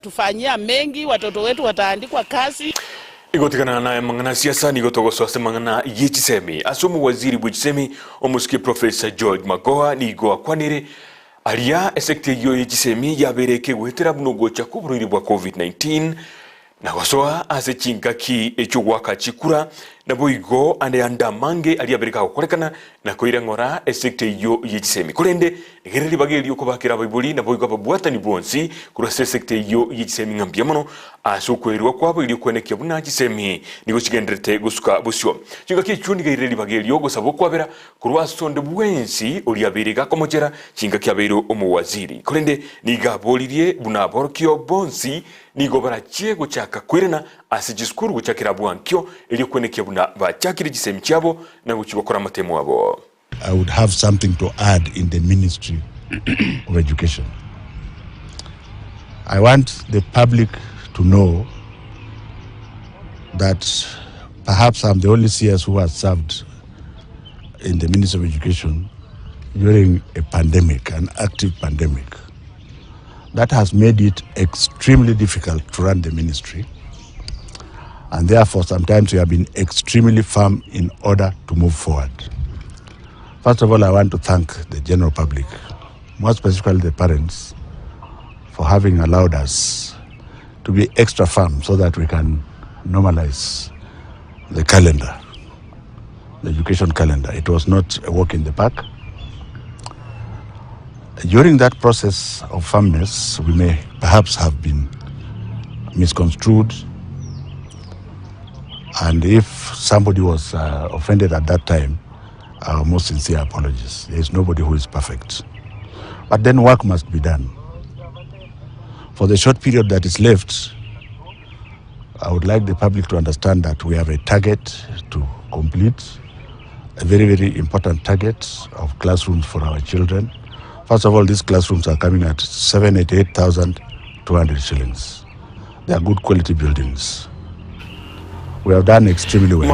watatufanyia mengi, watoto wetu wataandikwa kazi. Igotikana na mangana siasa ni gotogoswa mangana yichisemi asumu waziri bujisemi omuski Professor George Magoha ni go kwanire alia esekte yo yichisemi yabereke gwetera bunogo cha kuburiri bwa COVID-19 na gosoa ase chinkaki echugwaka chikura na boigo ande andamange aliabereka gukorekana na koira ngora esekte yo yichisemi kolende gereri bageli yoko bakira baibuli na boigo babwatani bonsi kura esekte yo yichisemi ngambia mono asukwerwa kwabo ili kwenekia buna yichisemi nigo chigendrete gusuka busyo chinkaki chundi gereri bageli yoko sabo kwabera kurwa sonde bwensi oliabereka komojera chinkaki abero omuwaziri kolende niga bolirie buna borkio bonsi nigo barachie guchaka kwirena asijiskuru guchakira bwankyo ili kwenekia buna bachakiri gisemi cyabo na guchibakora amatemo abo. I would have something to add in the Ministry of Education. I want the public to know that perhaps I'm the only CS who has served in the Ministry of Education during a pandemic, an active pandemic. That has made it extremely difficult to run the ministry. And therefore, sometimes we have been extremely firm in order to move forward. First of all, I want to thank the general public, more specifically the parents, for having allowed us to be extra firm so that we can normalize the calendar, the education calendar. It was not a walk in the park. During that process of firmness, we may perhaps have been misconstrued. And if somebody was offended at that time, our most sincere apologies. There is nobody who is perfect. But then work must be done. For the short period that is left, I would like the public to understand that we have a target to complete, a very, very important target of classrooms for our children. First of all, these classrooms are coming at 788,200 shillings. They are good quality buildings. We have done extremely well.